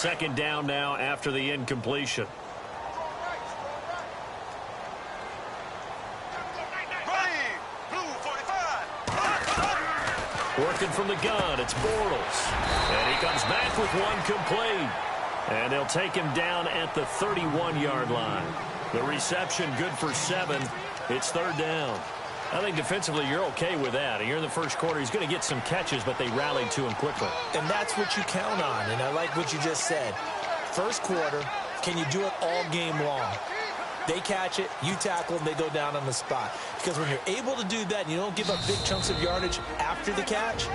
second down now after the incompletion. Working from the gun, it's Bortles. And he comes back with one complete. And they'll take him down at the 31-yard line. The reception good for 7. It's third down. I think defensively you're okay with that. Here in the first quarter, he's going to get some catches, but they rallied to him quickly. And that's what you count on, and I like what you just said. First quarter, can you do it all game long? They catch it, you tackle them, they go down on the spot. Because when you're able to do that and you don't give up big chunks of yardage after the catch,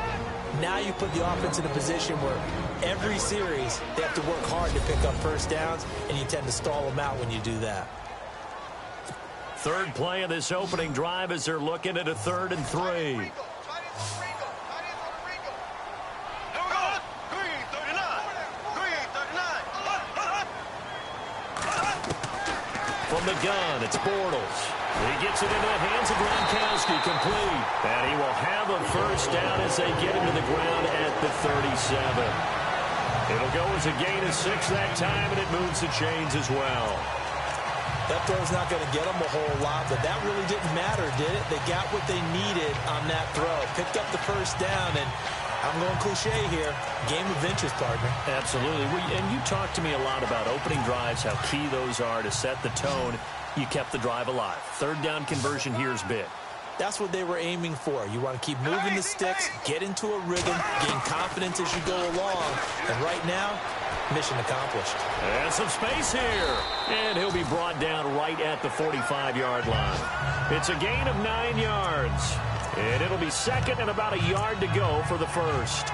now you put the offense in a position where every series they have to work hard to pick up first downs, and you tend to stall them out when you do that. Third play of this opening drive as they're looking at a 3rd and 3. From the gun, it's Bortles. He gets it into the hands of Gronkowski, complete. And he will have a first down as they get him to the ground at the 37. It'll go as a gain of 6 that time, and it moves the chains as well. That throw's not going to get them a whole lot, but that really didn't matter, did it? They got what they needed on that throw. Picked up the first down, and I'm going cliche here. Game of inches, partner. Absolutely. And you talked to me a lot about opening drives, how key those are to set the tone. You kept the drive alive. Third down conversion here is big. That's what they were aiming for. You want to keep moving the sticks, get into a rhythm, gain confidence as you go along. And right now, mission accomplished. And some space here. And he'll be brought down right at the 45-yard line. It's a gain of 9 yards. And it'll be second and about a yard to go for the first.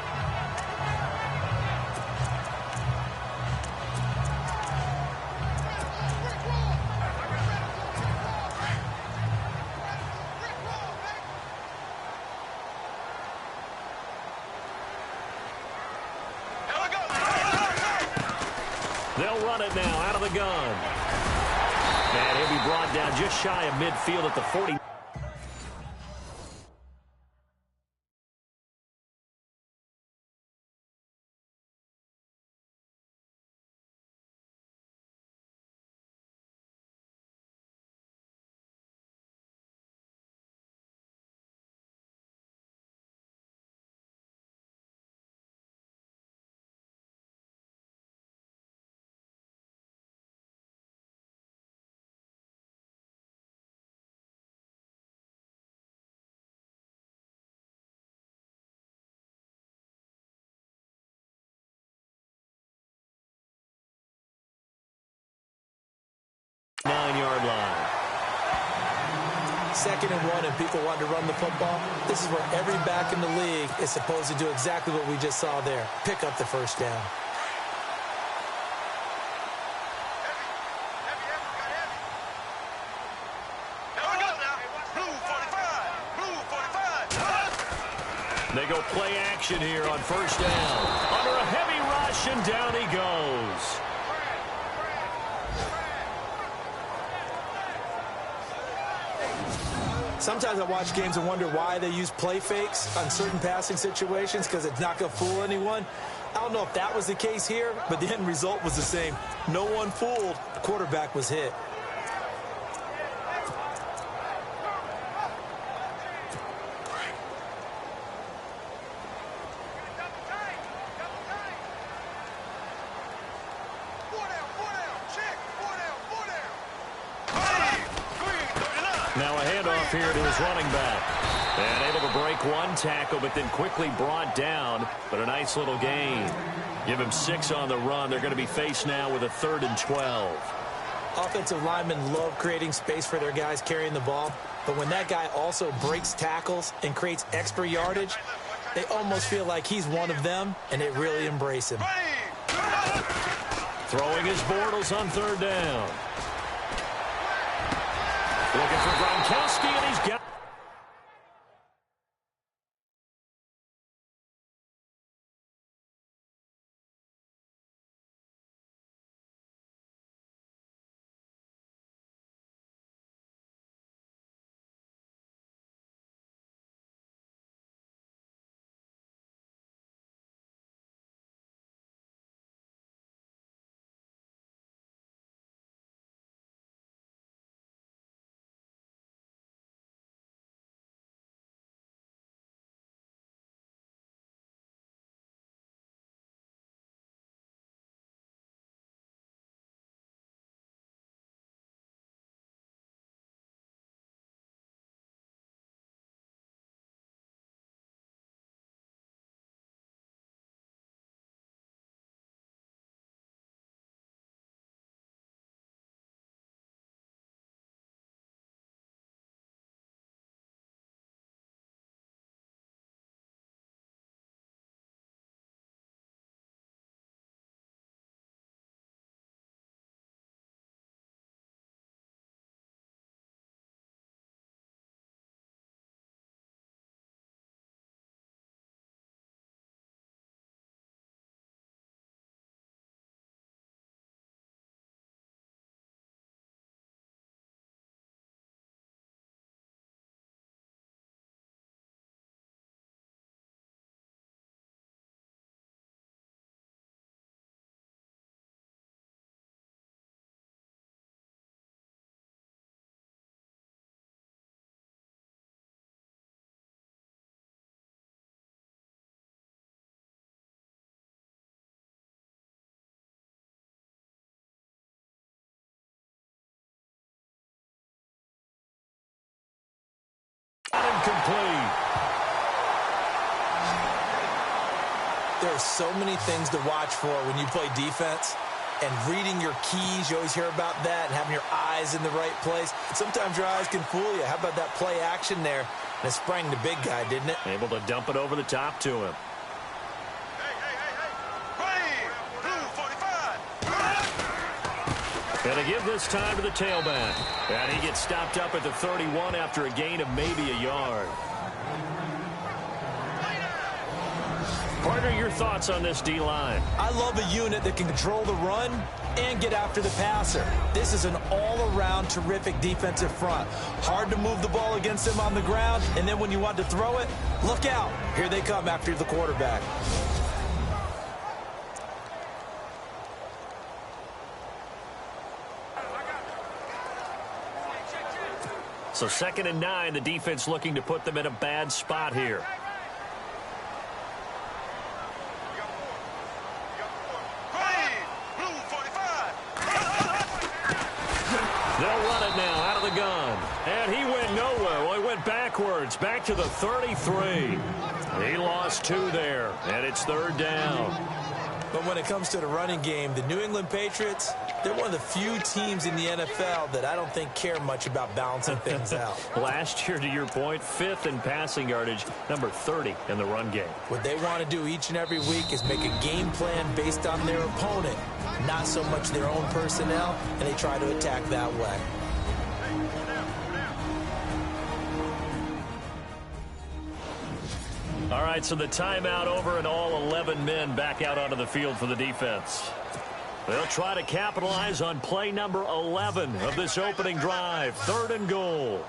They'll run it now out of the gun. And he'll be brought down just shy of midfield at the 40. Line. 2nd and 1, and people want to run the football. This is where every back in the league is supposed to do exactly what we just saw there. Pick up the first down. They go play action here on first down. Under a heavy rush, and down he goes. Sometimes I watch games and wonder why they use play fakes on certain passing situations, because it's not going to fool anyone. I don't know if that was the case here, but the end result was the same. No one fooled. The quarterback was hit. Now a handoff here to his running back. And able to break one tackle, but then quickly brought down. But a nice little gain. Give him 6 on the run. They're going to be faced now with a 3rd and 12. Offensive linemen love creating space for their guys carrying the ball. But when that guy also breaks tackles and creates extra yardage, they almost feel like he's one of them, and they really embrace him. Throwing his Bortles on 3rd down. Looking for Gronkowski, and he's got complete. There are so many things to watch for when you play defense. And reading your keys, you always hear about that, and having your eyes in the right place. Sometimes your eyes can fool you. How about that play action there? And it sprang the big guy, didn't it? Able to dump it over the top to him. And to give this time to the tailback. And he gets stopped up at the 31 after a gain of maybe a yard. Partner, your thoughts on this D-line? I love a unit that can control the run and get after the passer. This is an all-around terrific defensive front. Hard to move the ball against them on the ground, and then when you want to throw it, look out. Here they come after the quarterback. So 2nd and 9, the defense looking to put them in a bad spot here. They'll run it now out of the gun. And he went nowhere. Well, he went backwards, back to the 33. He lost 2 there, and it's 3rd down. But when it comes to the running game, the New England Patriots, they're one of the few teams in the NFL that I don't think care much about balancing things out. Last year, to your point, 5th in passing yardage, number 30 in the run game. What they want to do each and every week is make a game plan based on their opponent, not so much their own personnel, and they try to attack that way. All right, so the timeout over and all 11 men back out onto the field for the defense. They'll try to capitalize on play number 11 of this opening drive. 3rd and goal.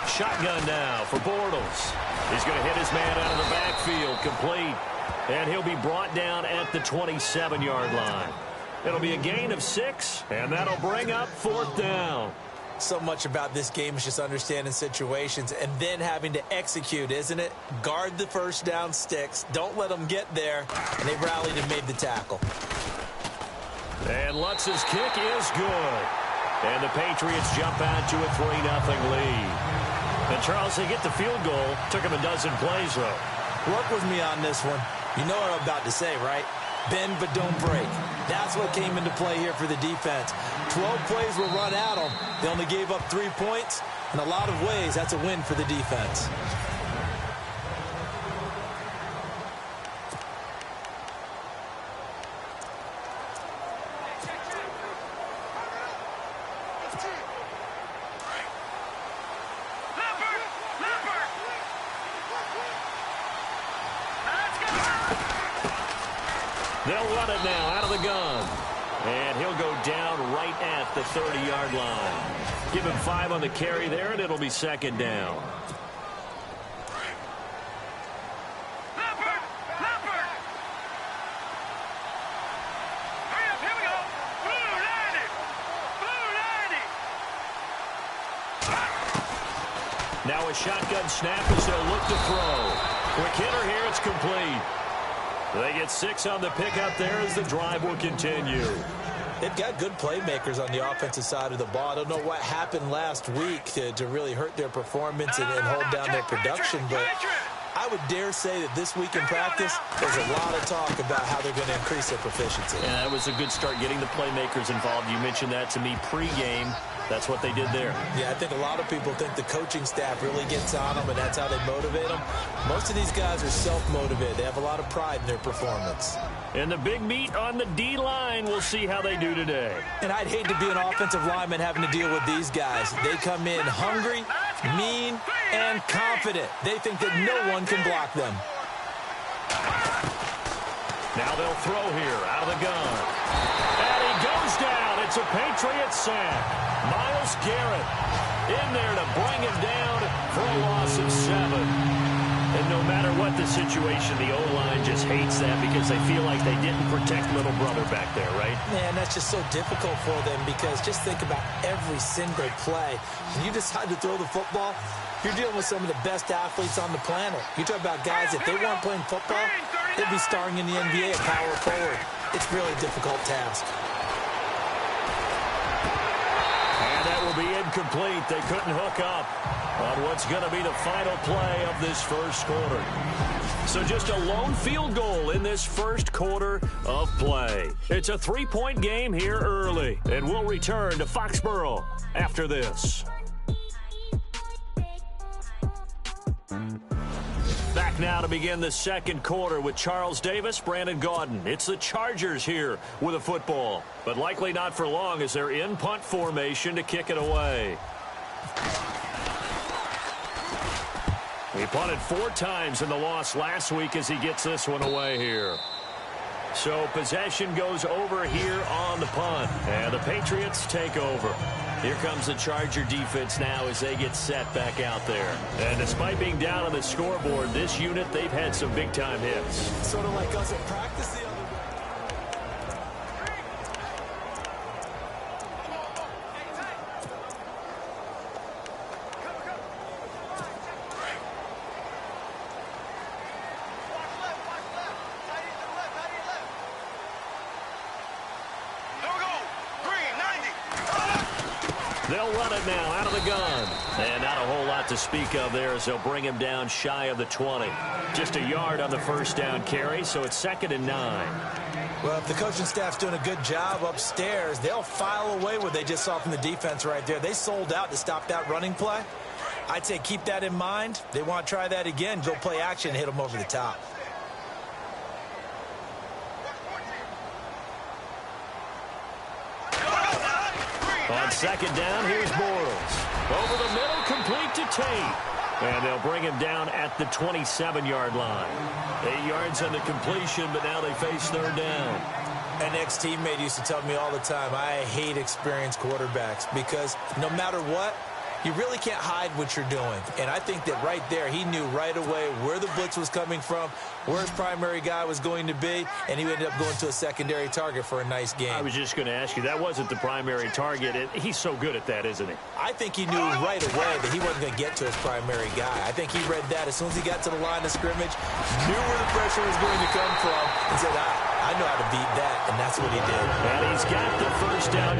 Shotgun now for Bortles. He's going to hit his man out of the backfield, complete. And he'll be brought down at the 27-yard line. It'll be a gain of 6, and that'll bring up 4th down. So much about this game is just understanding situations and then having to execute, isn't it? Guard the first down sticks. Don't let them get there. And they rallied and made the tackle. And Lutz's kick is good. And the Patriots jump out to a 3-0 lead. And Charles, they get the field goal. Took him a dozen plays, though. Work with me on this one. You know what I'm about to say, right? Bend but don't break. That's what came into play here for the defense. 12 plays were run at them. They only gave up 3 points. In a lot of ways, that's a win for the defense. They'll run it now out of the gun. And he'll go down right at the 30-yard line. Give him 5 on the carry there, and it'll be 2nd down. Now a shotgun snap as they'll look to throw. Quick hitter here, it's complete. They get 6 on the pickup there as the drive will continue. They've got good playmakers on the offensive side of the ball. I don't know what happened last week to really hurt their performance and hold down their production, but I would dare say that this week in practice, there's a lot of talk about how they're going to increase their proficiency. Yeah, that was a good start getting the playmakers involved. You mentioned that to me pregame. That's what they did there. Yeah, I think a lot of people think the coaching staff really gets on them, and that's how they motivate them. Most of these guys are self-motivated. They have a lot of pride in their performance. And the big meat on the D-line, we'll see how they do today. And I'd hate to be an offensive lineman having to deal with these guys. They come in hungry, mean, and confident. They think that no one can block them. Now they'll throw here out of the gun. And he goes down. It's a Patriot sack. Myles Garrett in there to bring him down for a loss of 7. And no matter what the situation, the O-line just hates that because they feel like they didn't protect little brother back there, right? Man, that's just so difficult for them because just think about every single play. When you decide to throw the football, you're dealing with some of the best athletes on the planet. You talk about guys, if they weren't playing football, they'd be starring in the NBA at power forward. It's really a difficult task. And that will be a incomplete. They couldn't hook up on what's going to be the final play of this first quarter. So just a lone field goal in this first quarter of play. It's a 3-point game here early, and we'll return to Foxborough after this. Back now to begin the second quarter with Charles Davis, Brandon Gaudin. It's the Chargers here with a football, but likely not for long as they're in punt formation to kick it away. He punted 4 times in the loss last week as he gets this one away here. So possession goes over here on the punt, and the Patriots take over. Here comes the Charger defense now as they get set back out there. And despite being down on the scoreboard, this unit, they've had some big-time hits. Sort of like us at practice the other day. They'll run it now out of the gun. And not a whole lot to speak of there as they'll bring him down shy of the 20. Just a yard on the first down carry, so it's 2nd and 9. Well, if the coaching staff's doing a good job upstairs, they'll file away what they just saw from the defense right there. They sold out to stop that running play. I'd say keep that in mind. They want to try that again, go play action, hit them over the top. On 2nd down, here's Bortles. Over the middle, complete to Tate. And they'll bring him down at the 27-yard line. 8 yards on the completion, but now they face 3rd down. An ex-teammate used to tell me all the time, I hate experienced quarterbacks because no matter what, you really can't hide what you're doing. And I think that right there, he knew right away where the blitz was coming from, where his primary guy was going to be, and he ended up going to a secondary target for a nice game. I was just going to ask you, that wasn't the primary target. He's so good at that, isn't he? I think he knew right away that he wasn't going to get to his primary guy. I think he read that as soon as he got to the line of scrimmage, knew where the pressure was going to come from, and said, I know how to beat that, and that's what he did. And he's got the first down.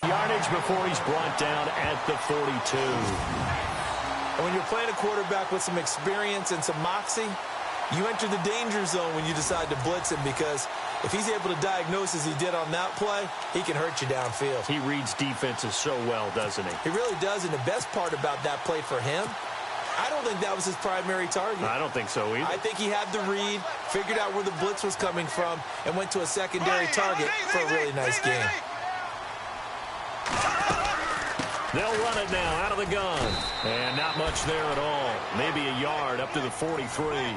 Yardage before he's brought down at the 42. And when you're playing a quarterback with some experience and some moxie, you enter the danger zone when you decide to blitz him, because if he's able to diagnose as he did on that play, he can hurt you downfield. He reads defenses so well, doesn't he? He really does, and the best part about that play for him, I don't think that was his primary target. I don't think so either. I think he had the read, figured out where the blitz was coming from, and went to a secondary target for a really nice game. They'll run it now out of the gun. And not much there at all. Maybe a yard up to the 43.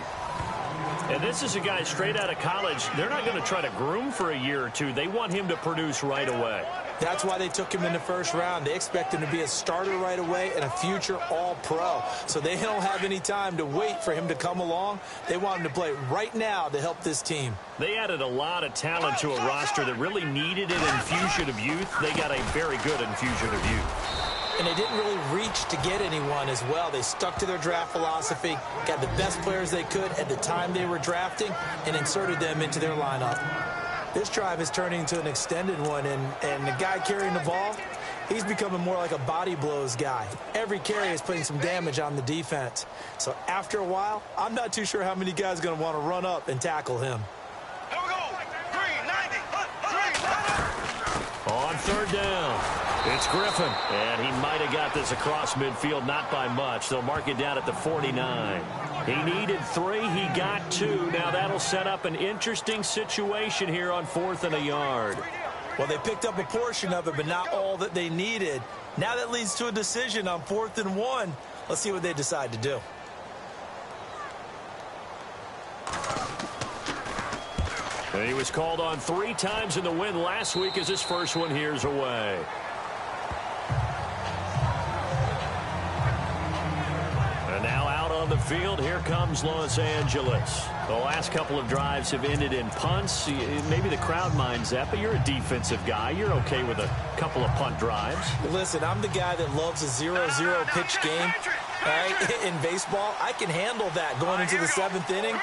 And this is a guy straight out of college. They're not going to try to groom for a year or two. They want him to produce right away. That's why they took him in the first round. They expect him to be a starter right away and a future all-pro. So they don't have any time to wait for him to come along. They want him to play right now to help this team. They added a lot of talent to a roster that really needed an infusion of youth. They got a very good infusion of youth. And they didn't really reach to get anyone as well. They stuck to their draft philosophy, got the best players they could at the time they were drafting, and inserted them into their lineup. This drive is turning into an extended one, and the guy carrying the ball, he's becoming more like a body blows guy. Every carry is putting some damage on the defense. So after a while, I'm not too sure how many guys are going to want to run up and tackle him. Here we go. 390. On third down, it's Griffin. And he might have got this across midfield, not by much. They'll mark it down at the 49. He needed 3. He got 2. Now that'll set up an interesting situation here on 4th and a yard. Well, they picked up a portion of it, but not all that they needed. Now that leads to a decision on 4th and 1. Let's see what they decide to do. And he was called on 3 times in the win last week as his first one here's away. And now out on the field, here comes Los Angeles. The last couple of drives have ended in punts. Maybe the crowd minds that, but you're a defensive guy. You're okay with a couple of punt drives. Listen, I'm the guy that loves a 0-0 pitch game. All right? In baseball, I can handle that going into the 7th inning.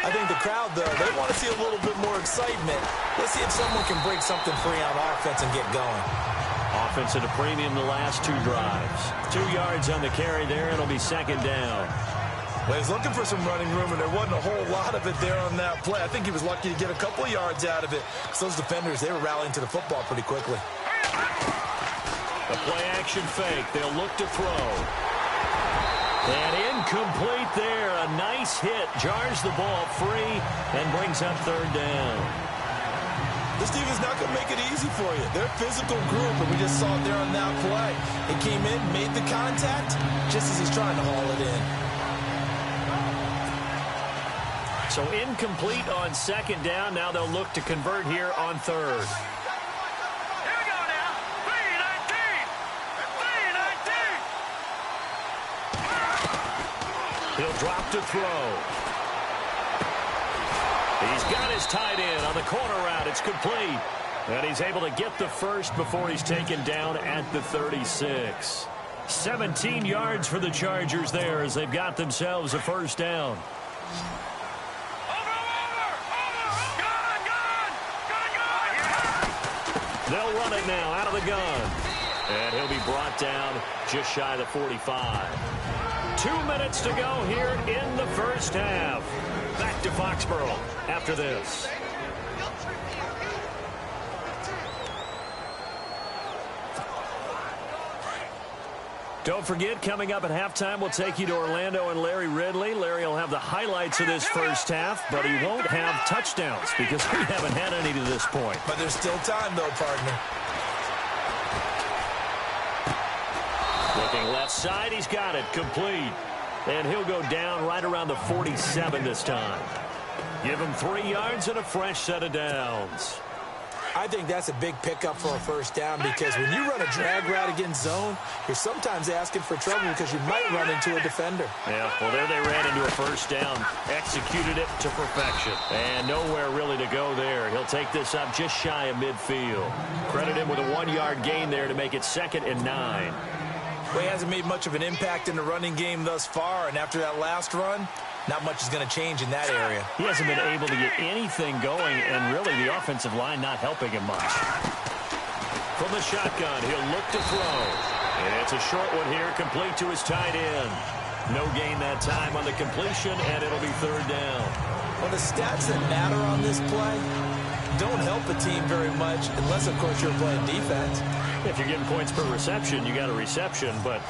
I think the crowd, though, they want to see a little bit more excitement. Let's see if someone can break something free on offense and get going. Offense at a premium the last 2 drives. 2 yards on the carry there. It'll be 2nd down. Well, he's looking for some running room, and there wasn't a whole lot of it there on that play. I think he was lucky to get a couple of yards out of it, because those defenders, they were rallying to the football pretty quickly. A play-action fake. They'll look to throw. And incomplete there. A nice hit. Jars the ball free and brings up 3rd down. This team is not going to make it easy for you. They're a physical group, and we just saw it there on that play. He came in, made the contact, just as he's trying to haul it in. So incomplete on 2nd down. Now they'll look to convert here on 3rd. Here we go now. 319. 319. He'll drop to throw. He's got his tight end on the corner route. It's complete. And he's able to get the first before he's taken down at the 36. 17 yards for the Chargers there as they've got themselves a 1st down. They'll run it now out of the gun. And he'll be brought down just shy of the 45. 2 minutes to go here in the first half. Back to Foxborough after this. Don't forget, coming up at halftime, we'll take you to Orlando and Larry Ridley. Larry will have the highlights of this first half, but he won't have touchdowns because we haven't had any to this point. But there's still time, though, partner. Looking left side, he's got it, complete. And he'll go down right around the 47 this time. Give him 3 yards and a fresh set of downs. I think that's a big pickup for a 1st down, because when you run a drag route against zone, you're sometimes asking for trouble because you might run into a defender. Yeah, well, there they ran into a 1st down, executed it to perfection, and nowhere really to go there. He'll take this up just shy of midfield. Credit him with a 1-yard gain there to make it 2nd and 9. Well, he hasn't made much of an impact in the running game thus far, and after that last run, not much is going to change in that area. He hasn't been able to get anything going, and really the offensive line not helping him much. From the shotgun. He'll look to throw. It's a short one here, complete to his tight end. No gain that time on the completion, and it'll be third down. Well, the stats that matter on this play don't help a team very much unless, of course, you're playing defense. If you're getting points per reception, you got a reception, but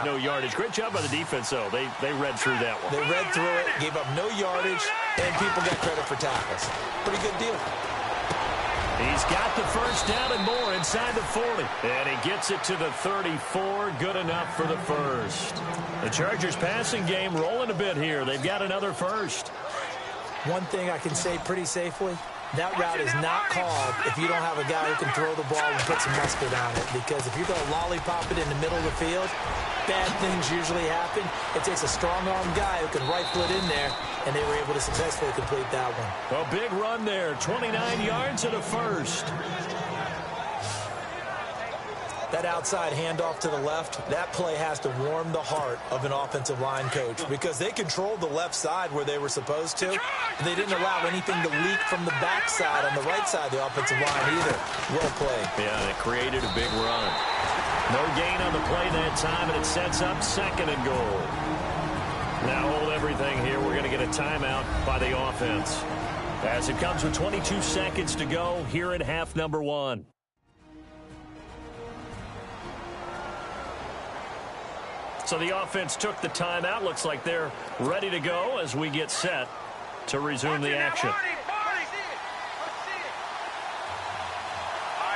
no yardage. Great job by the defense, though. They read through that one. They read through it, gave up no yardage, and people got credit for tackles. Pretty good deal. He's got the first down and more inside the 40. And he gets it to the 34. Good enough for the first. The Chargers passing game rolling a bit here. They've got another first. One thing I can say pretty safely, that route is not called if you don't have a guy who can throw the ball and put some mustard on it. Because if you're going to lollipop it in the middle of the field, bad things usually happen. It takes a strong-armed guy who can rifle it in there, and they were able to successfully complete that one. A big run there, 29 yards and a first. That outside handoff to the left, that play has to warm the heart of an offensive line coach because they controlled the left side where they were supposed to. And they didn't allow anything to leak from the backside on the right side of the offensive line either. Well played. Yeah, and it created a big run. No gain on the play that time, and it sets up second and goal. Now hold everything here. We're going to get a timeout by the offense. As it comes with 22 seconds to go here in half number one. So the offense took the timeout. Looks like they're ready to go as we get set to resume the action. All right,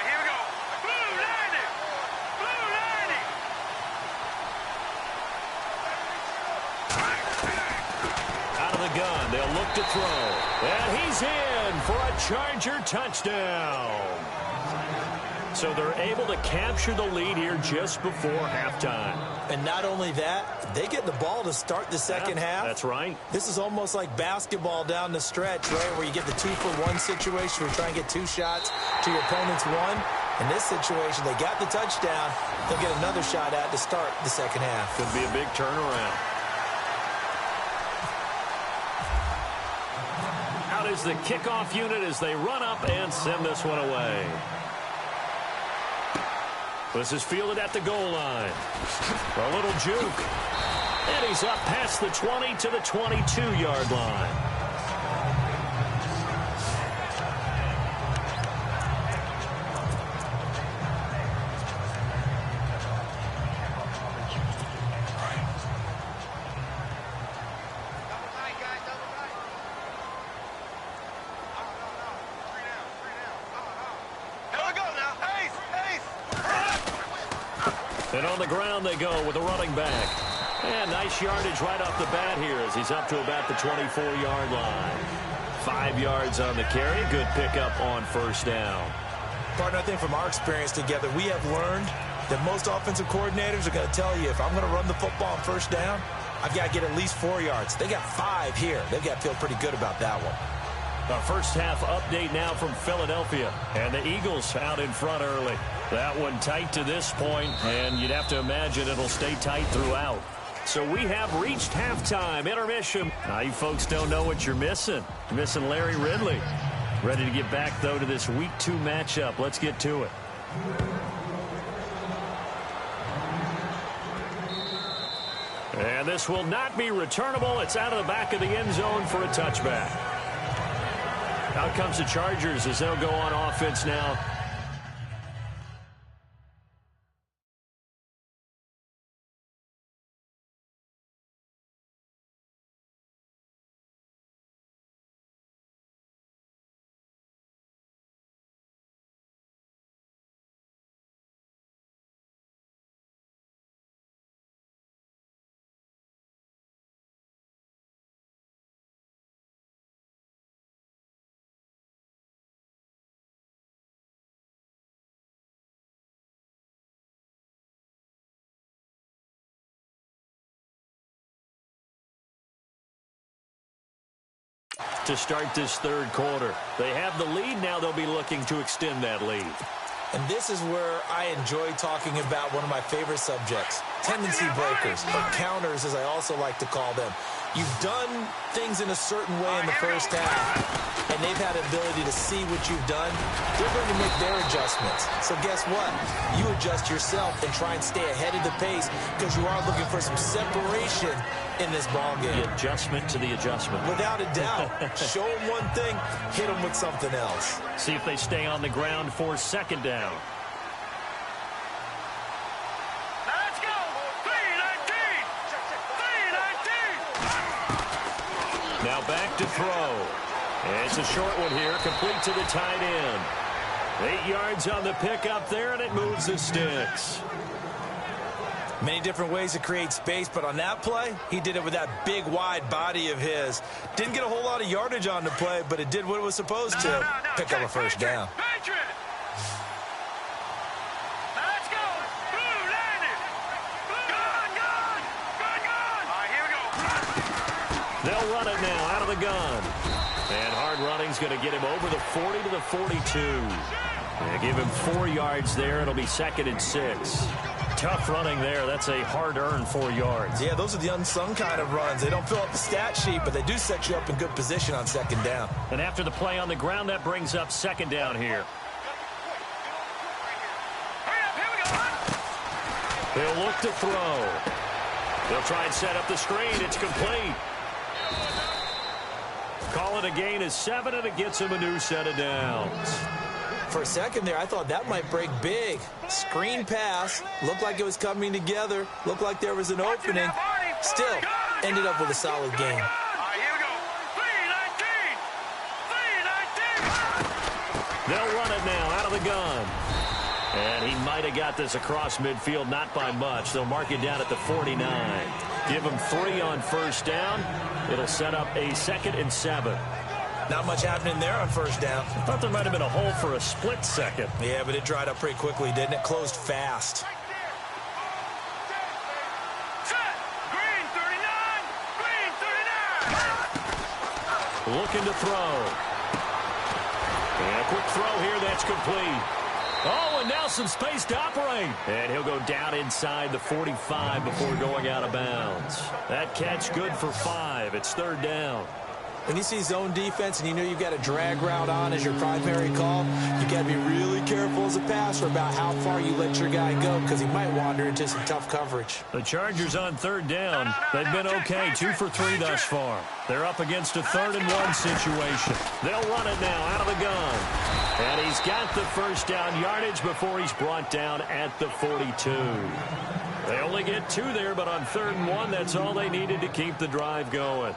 here we go. Blue landing. Blue landing. Out of the gun. They'll look to throw. And he's in for a Charger touchdown. So they're able to capture the lead here just before halftime. And not only that, they get the ball to start the second half. That's right. This is almost like basketball down the stretch, right, where you get the 2-for-1 situation where you try and get 2 shots to your opponent's 1. In this situation, they got the touchdown. They'll get another shot at to start the second half. Could be a big turnaround. Out is the kickoff unit as they run up and send this one away. This is fielded at the goal line. A little juke. And he's up past the 20 to the 22-yard line. And on the ground they go with a running back. And nice yardage right off the bat here as he's up to about the 24-yard line. 5 yards on the carry. Good pickup on first down. Partner, I think from our experience together, we have learned that most offensive coordinators are going to tell you, if I'm going to run the football on first down, I've got to get at least 4 yards. They got 5 here. They've got to feel pretty good about that one. Our first half update now from Philadelphia. And the Eagles out in front early. That one tight to this point, and you'd have to imagine it'll stay tight throughout. So we have reached halftime, intermission. Now you folks don't know what you're missing. You're missing Larry Ridley. Ready to get back, though, to this Week 2 matchup. Let's get to it. And this will not be returnable. It's out of the back of the end zone for a touchback. Out comes the Chargers as they'll go on offense now. To start this third quarter. They have the lead. Now they'll be looking to extend that lead. And this is where I enjoy talking about one of my favorite subjects, tendency breakers, or counters as I also like to call them. You've done things in a certain way in the first half. and they've had the ability to see what you've done, they're going to make their adjustments. So guess what? You adjust yourself and try and stay ahead of the pace because you are looking for some separation in this ball game. The adjustment to the adjustment. Without a doubt. Show them one thing, hit them with something else. See if they stay on the ground for second down. Let's go. 3-19. Now back to throw. It's a short one here, complete to the tight end. 8 yards on the pickup there, and it moves the sticks. Many different ways to create space, but on that play, he did it with that big, wide body of his. Didn't get a whole lot of yardage on the play, but it did what it was supposed to. Pick up a first down. Patriot. Let's go. Blue landed. Gun. All right, here we go. They'll run it now out of the gun. And hard running's going to get him over the 40 to the 42. They give him 4 yards there. It'll be 2nd and 6. Tough running there. That's a hard-earned 4 yards. Yeah, those are the unsung kind of runs. They don't fill up the stat sheet, but they do set you up in good position on second down. And after the play on the ground, that brings up second down here. Hurry up, here we go. He'll look to throw. They'll try and set up the screen. It's complete. Call it a gain of 7, and it gets him a new set of downs. For a second there, I thought that might break big. Screen pass. Looked like it was coming together. Looked like there was an opening. Still, ended up with a solid game. All right, here we go. 3-19. They'll run it now out of the gun. And he might have got this across midfield, not by much. They'll mark it down at the 49. Give him 3 on first down. It'll set up a 2nd and 7. Not much happening there on first down. I thought there might have been a hole for a split second. Yeah, but it dried up pretty quickly, didn't it? Closed fast. Set. Green 39. Green 39. Looking to throw. And a quick throw here, that's complete. Oh, and now some space to operate. And he'll go down inside the 45 before going out of bounds. That catch good for 5. It's 3rd down. When you see zone defense and you know you've got a drag route on as your primary call, you got to be really careful as a passer about how far you let your guy go because he might wander into some tough coverage. The Chargers on 3rd down. They've been okay, 2 for 3 thus far. They're up against a 3rd and 1 situation. They'll run it now out of the gun. And he's got the first down yardage before he's brought down at the 42. They only get 2 there, but on 3rd and 1, that's all they needed to keep the drive going.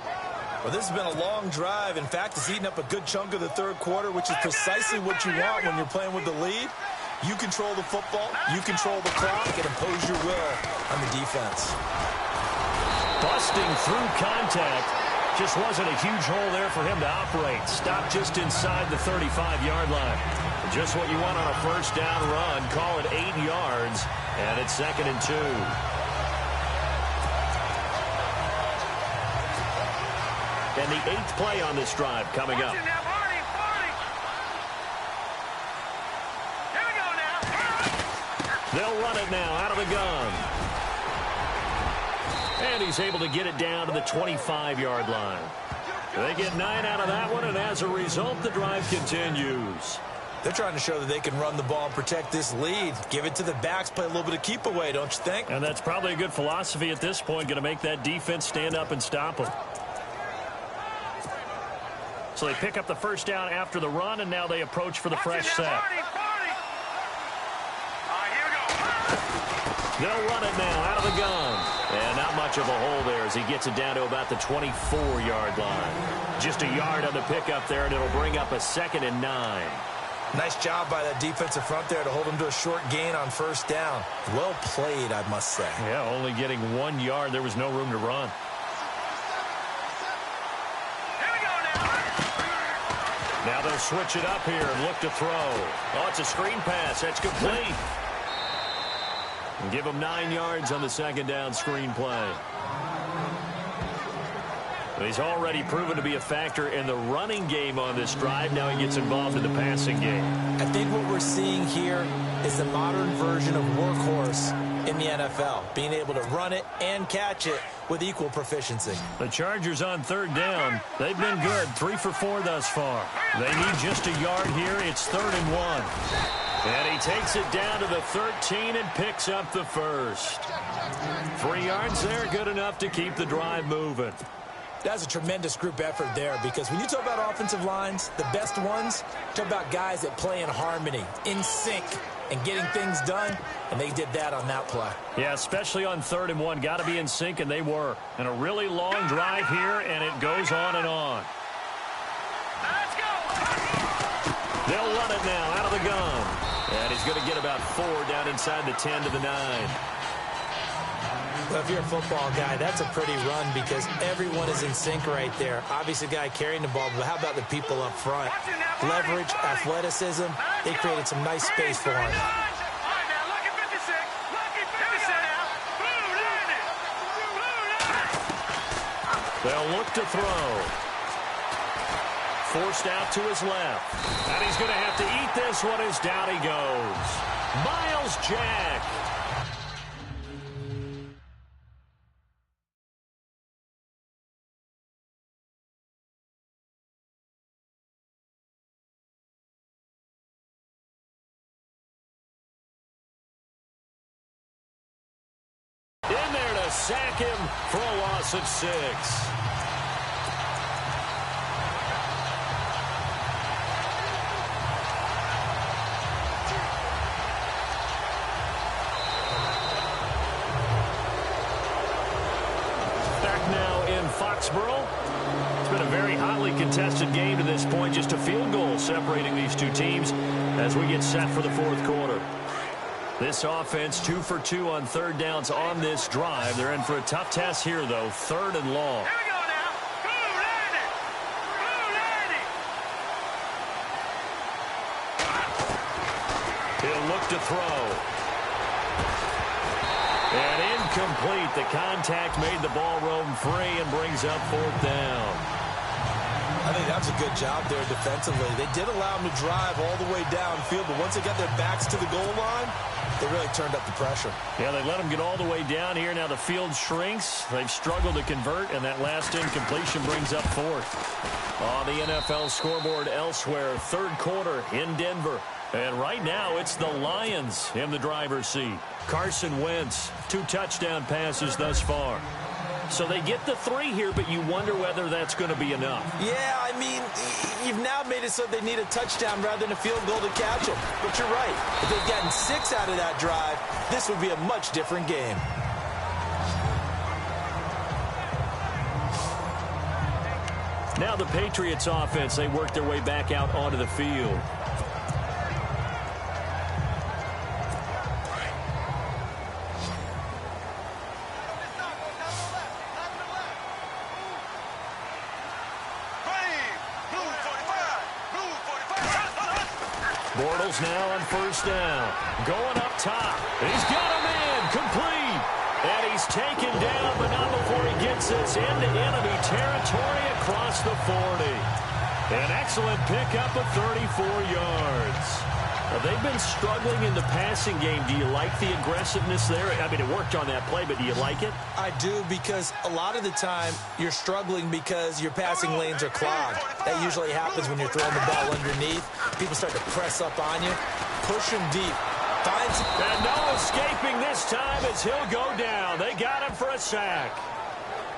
Well, this has been a long drive. In fact, it's eaten up a good chunk of the 3rd quarter, which is precisely what you want when you're playing with the lead. You control the football, you control the clock, and impose your will on the defense. Busting through contact. Just wasn't a huge hole there for him to operate. Stopped just inside the 35-yard line. Just what you want on a first down run. Call it 8 yards, and it's 2nd and 2. And the 8th play on this drive coming up. Here we go now. They'll run it now out of the gun. And he's able to get it down to the 25-yard line. They get 9 out of that one, and as a result, the drive continues. They're trying to show that they can run the ball and protect this lead. Give it to the backs, play a little bit of keep away, don't you think? And that's probably a good philosophy at this point, going to make that defense stand up and stop them. So they pick up the first down after the run, and now they approach for the fresh set. They'll run it now out of the gun. And not much of a hole there as he gets it down to about the 24-yard line. Just a yard on the pickup there, and it'll bring up a 2nd and 9. Nice job by that defensive front there to hold him to a short gain on first down. Well played, I must say. Yeah, only getting 1 yard. There was no room to run. Now they'll switch it up here and look to throw. Oh, it's a screen pass. That's complete. And give him 9 yards on the 2nd down screen play. He's already proven to be a factor in the running game on this drive. Now he gets involved in the passing game. I think what we're seeing here is the modern version of workhorse in the NFL, being able to run it and catch it with equal proficiency. The Chargers on third down. They've been good, 3 for 4 thus far. They need just a yard here. It's 3rd and 1. And he takes it down to the 13 and picks up the first. 3 yards there, good enough to keep the drive moving. That's a tremendous group effort there, because when you talk about offensive lines, the best ones, talk about guys that play in harmony, in sync, and getting things done, and they did that on that play. Yeah, especially on 3rd and 1. Got to be in sync, and they were. And a really long drive here, and it goes on and on. Let's go. They'll run it now out of the gun. And he's going to get about 4 down inside the 10 to the 9. Well, if you're a football guy, that's a pretty run because everyone is in sync right there. Obviously, the guy carrying the ball, but how about the people up front? Leverage, athleticism, they created some nice space for him. All right, now, lucky 56. Lucky 56 now. Blue line it. Blue line. They'll look to throw. Forced out to his left. And he's going to have to eat this one as down he goes. Miles Jack. In there to sack him for a loss of 6. Back now in Foxborough. It's been a very hotly contested game to this point. Just a field goal separating these two teams as we get set for the 4th quarter. This offense 2 for 2 on 3rd downs on this drive. They're in for a tough test here, though. 3rd and long. Here we go now. Blue line it. Blue line it. He'll look to throw. And incomplete. The contact made the ball roam free and brings up 4th down. I think that was a good job there defensively. They did allow them to drive all the way downfield, but once they got their backs to the goal line, they really turned up the pressure. Yeah, they let them get all the way down here. Now the field shrinks. They've struggled to convert, and that last incompletion brings up 4th. On the NFL scoreboard elsewhere, 3rd quarter in Denver. And right now, it's the Lions in the driver's seat. Carson Wentz, 2 touchdown passes thus far. So they get the 3 here, but you wonder whether that's going to be enough. Yeah, I mean, you've now made it so they need a touchdown rather than a field goal to catch them. But you're right. If they've gotten 6 out of that drive, this would be a much different game. Now the Patriots offense, they work their way back out onto the field. Bortles now on 1st down. Going up top. He's got a man complete. And he's taken down, but not before he gets this into enemy territory across the 40. An excellent pickup of 34 yards. Now, they've been struggling in the passing game. Do you like the aggressiveness there? I mean, it worked on that play, but do you like it? I do, because a lot of the time you're struggling because your passing lanes are clogged. That usually happens when you're throwing the ball underneath. People start to press up on you. Push him deep. And no escaping this time as he'll go down. They got him for a sack.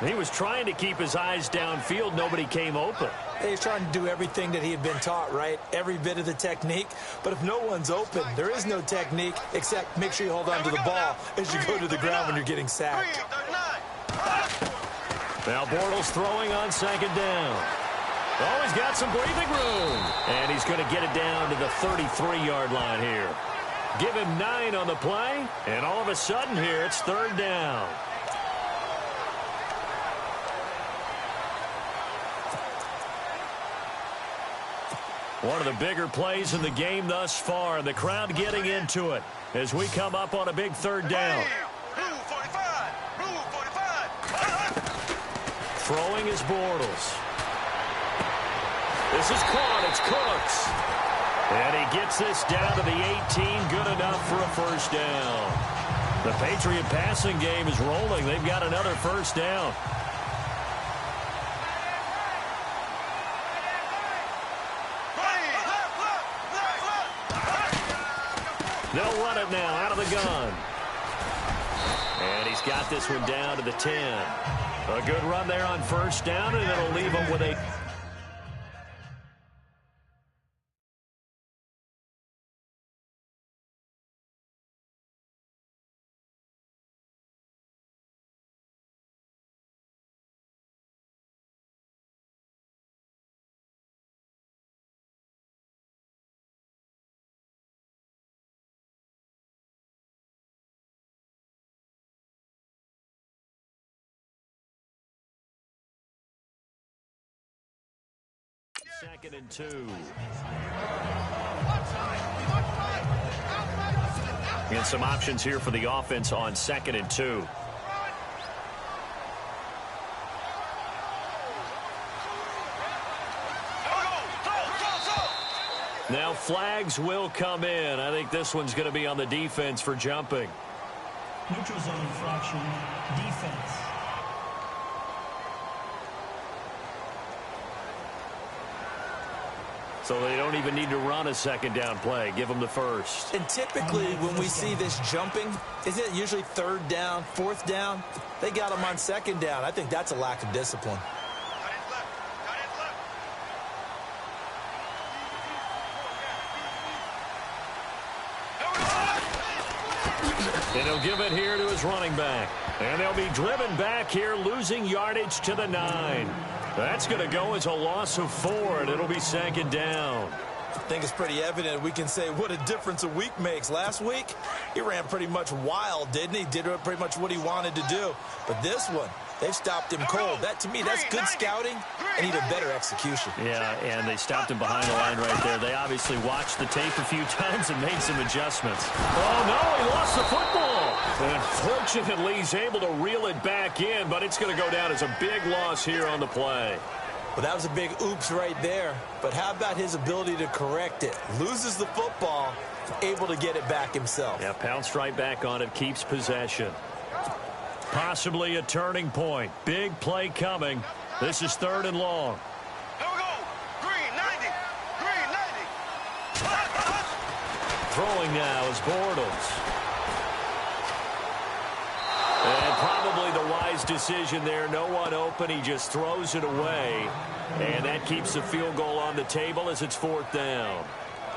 He was trying to keep his eyes downfield. Nobody came open. He's trying to do everything that he had been taught, right? Every bit of the technique. But if no one's open, there is no technique except make sure you hold on to the ball as you go to the ground when you're getting sacked. Now Bortles throwing on 2nd down. Oh, he's got some breathing room. And he's going to get it down to the 33-yard line here. Give him 9 on the play, and all of a sudden here, it's 3rd down. One of the bigger plays in the game thus far, and the crowd getting into it as we come up on a big 3rd down. Throwing is Bortles. This is caught. It's Cooks. And he gets this down to the 18. Good enough for a 1st down. The Patriot passing game is rolling. They've got another first down. They'll run it now out of the gun. And he's got this one down to the 10. A good run there on first down, and it'll leave him with a... Second and 2. And some options here for the offense on second and 2. Now flags will come in. I think this one's going to be on the defense for jumping. Neutral zone infraction, defense. So they don't even need to run a second down play. Give them the first. And typically when we see this jumping, isn't it usually third down, fourth down? They got them on second down. I think that's a lack of discipline. And he'll give it here to his running back. And they'll be driven back here, losing yardage to the 9. That's going to go as a loss of 4, and it'll be second down. I think it's pretty evident. We can say what a difference a week makes. Last week, he ran pretty much wild, didn't he? Did pretty much what he wanted to do. But this one, they've stopped him cold. That, to me, that's good scouting and even better execution. Yeah, and they stopped him behind the line right there. They obviously watched the tape a few times and made some adjustments. Oh, no, he lost the football. And fortunately, he's able to reel it back in, but it's going to go down as a big loss here on the play. Well, that was a big oops right there. But how about his ability to correct it? Loses the football, able to get it back himself. Yeah, pounced right back on it, keeps possession. Possibly a turning point. Big play coming. This is third and long. Here we go. Green 90. Green 90. Throwing now is Bortles. And probably the wise decision there. No one open. He just throws it away. And that keeps the field goal on the table as it's fourth down.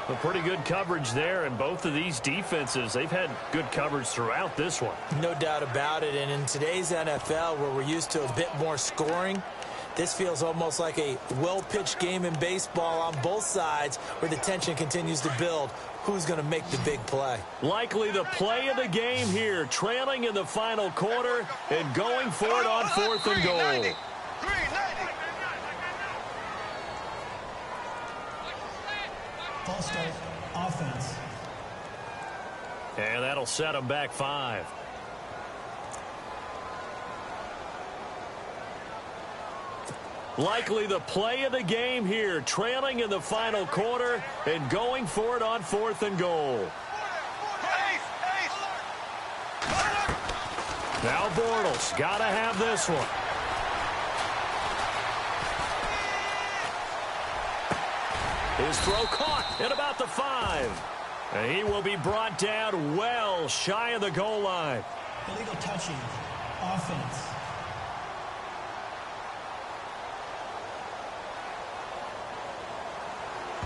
A pretty good coverage there, and both of these defenses, they've had good coverage throughout this one. No doubt about it, and in today's NFL, where we're used to a bit more scoring, this feels almost like a well-pitched game in baseball on both sides where the tension continues to build. Who's going to make the big play? Likely the play of the game here, trailing in the final quarter and going for it on fourth and goal. Green 90. False start, offense. And that'll set them back 5. Likely the play of the game here, trailing in the final quarter and going for it on fourth and goal. Now Bortles, got to have this one. His throw caught at about the 5. And he will be brought down well shy of the goal line. Illegal touching, offense.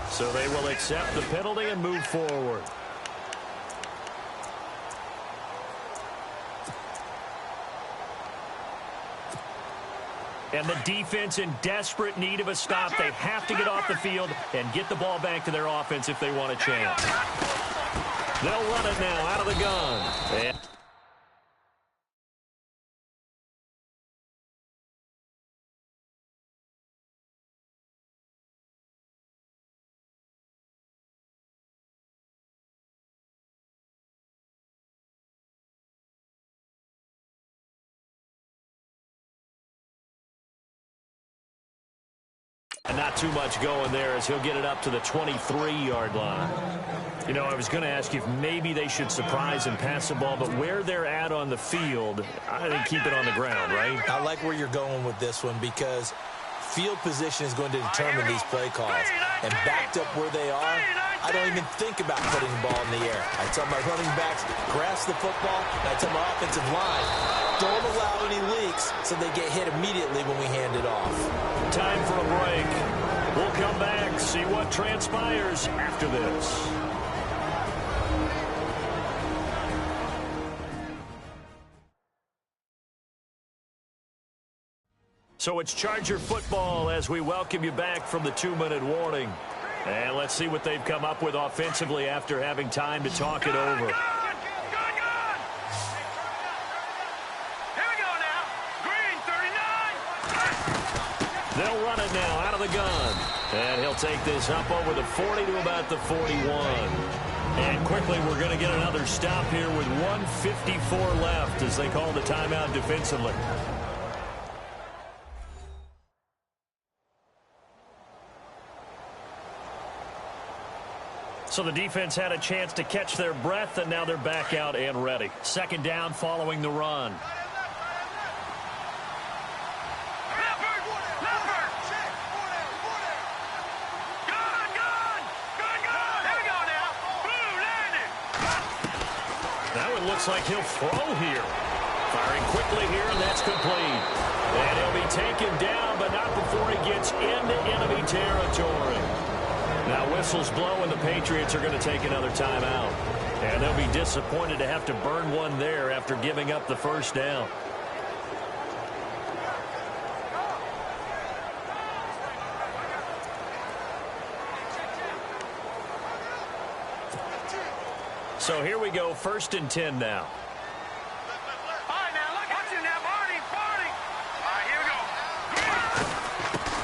So they will accept the penalty and move forward. And the defense in desperate need of a stop. They have to get off the field and get the ball back to their offense if they want a chance. They'll run it now out of the gun. And not too much going there as he'll get it up to the 23-yard line. You know, I was going to ask you if maybe they should surprise and pass the ball, but where they're at on the field, I think keep it on the ground, right? I like where you're going with this one because field position is going to determine these play calls. And backed up where they are, I don't even think about putting the ball in the air. I tell my running backs, grasp the football, and I tell my offensive line, don't allow any leaks so they get hit immediately when we hand it off. Time for a break. We'll come back, see what transpires after this. So it's Charger football as we welcome you back from the 2-minute warning. And let's see what they've come up with offensively after having time to talk it over. Good. Here we go now. Green, 39. They'll run it now out of the gun. And he'll take this up over the 40 to about the 41. And quickly we're going to get another stop here with 1:54 left as they call the timeout defensively. So the defense had a chance to catch their breath, and now they're back out and ready. Second down following the run. Now it looks like he'll throw here. Firing quickly here, and that's complete. And he'll be taken down, but not before he gets into enemy territory. Now whistles blow, and the Patriots are going to take another timeout. And they'll be disappointed to have to burn one there after giving up the first down. So here we go, 1st and 10 now.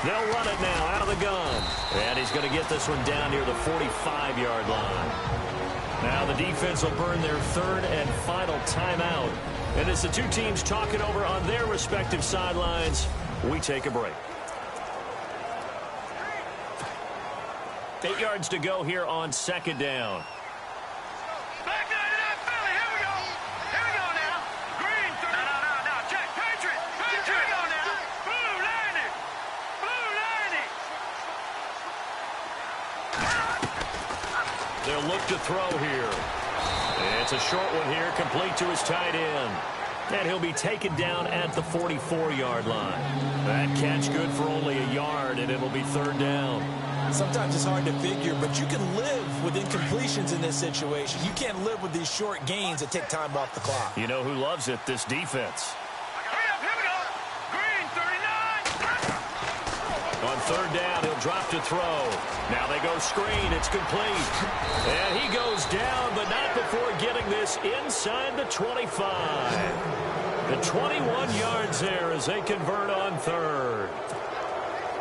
They'll run it now out of the gun. And he's going to get this one down near the 45-yard line. Now the defense will burn their 3rd and final timeout. And as the two teams talk it over on their respective sidelines, we take a break. 8 yards to go here on 2nd down. They'll look to throw here. It's a short one here, complete to his tight end. And he'll be taken down at the 44-yard line. That catch good for only a yard, and it'll be 3rd down. Sometimes it's hard to figure, but you can live with incompletions in this situation. You can't live with these short gains that take time off the clock. You know who loves it? This defense. On 3rd down, he'll drop to throw. Now they go screen. It's complete. And he goes down, but not before getting this inside the 25. The 21 yards there as they convert on 3rd.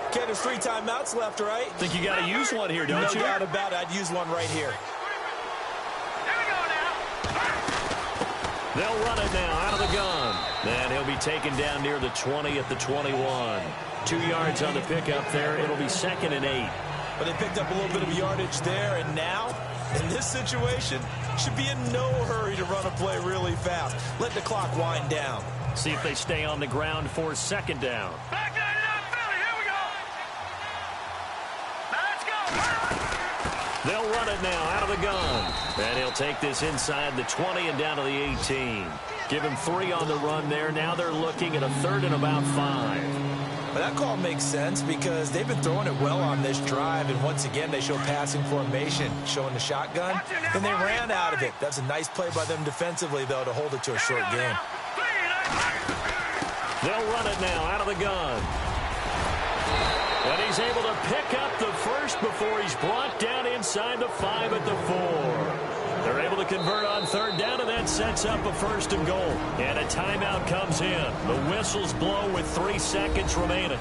Okay, there's 3 timeouts left, right? Think you got to use one here, don't you? No doubt about it. I'd use one right here. They'll run it now out of the gun. And he'll be taken down near the 20 at the 21. 2 yards on the pickup there. It'll be 2nd and 8. But they picked up a little bit of yardage there, and now, in this situation, should be in no hurry to run a play really fast. Let the clock wind down. See if they stay on the ground for 2nd down. They'll run it now out of the gun. And he'll take this inside the 20 and down to the 18. Give him 3 on the run there. Now they're looking at a 3rd and about 5. But that call makes sense because they've been throwing it well on this drive, and once again they show passing formation, showing the shotgun, and they ran out of it. That's a nice play by them defensively, though, to hold it to a short game. They'll run it now out of the gun. And he's able to pick up the first before he's brought down inside the 5 at the 4. They're able to convert on 3rd down, and that sets up a 1st and goal. And a timeout comes in. The whistles blow with 3 seconds remaining.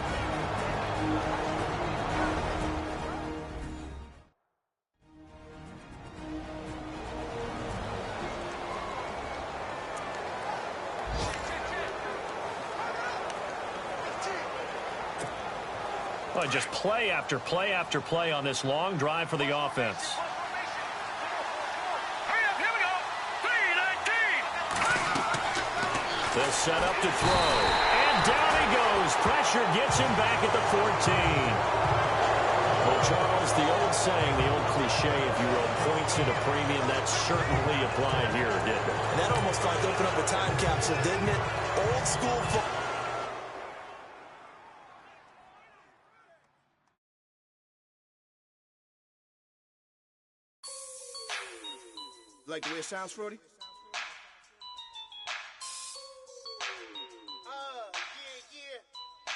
Well, just play after play after play on this long drive for the offense. They'll set up to throw. And down he goes. Pressure gets him back at the 14. Well, Charles, the old saying, the old cliche, if you will, points at a premium, that certainly applied here, didn't it? And that almost tried to open up a time capsule, didn't it? Old school football. Like the way it sounds, Frody?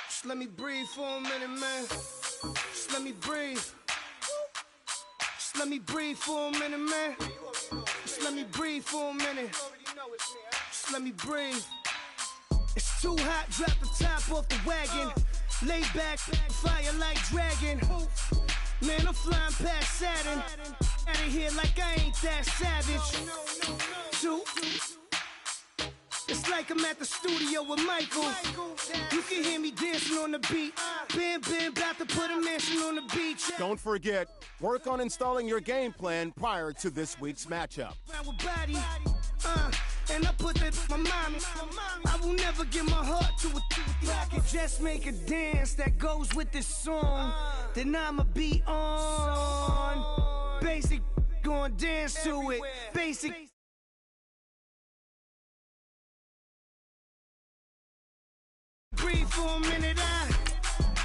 Just let me breathe for a minute, man. Just let me breathe. Just let me breathe for a minute, man. Just let me breathe for a minute. Just let me breathe. It's too hot, drop the top off the wagon. Lay back, fire like dragon. Man, I'm flying past Saturn. Out of here like I ain't that savage. Two. It's like I'm at the studio with Michael. You can hear me dancing on the beat. Bam, bam, about to put a mansion on the beach. Don't forget, work on installing your game plan prior to this week's matchup. And I put that in my mommy. I will never give my heart to a I can just make a dance that goes with this song. Then I'ma be on. Basic, gonna dance to it. Basic. Breathe for a minute,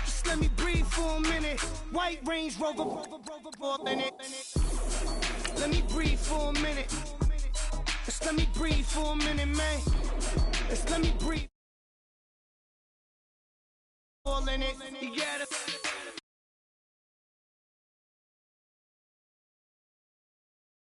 just let me breathe for a minute. White Range Rover, in it. Let me breathe for a minute. Just let me breathe for a minute, man. Just let me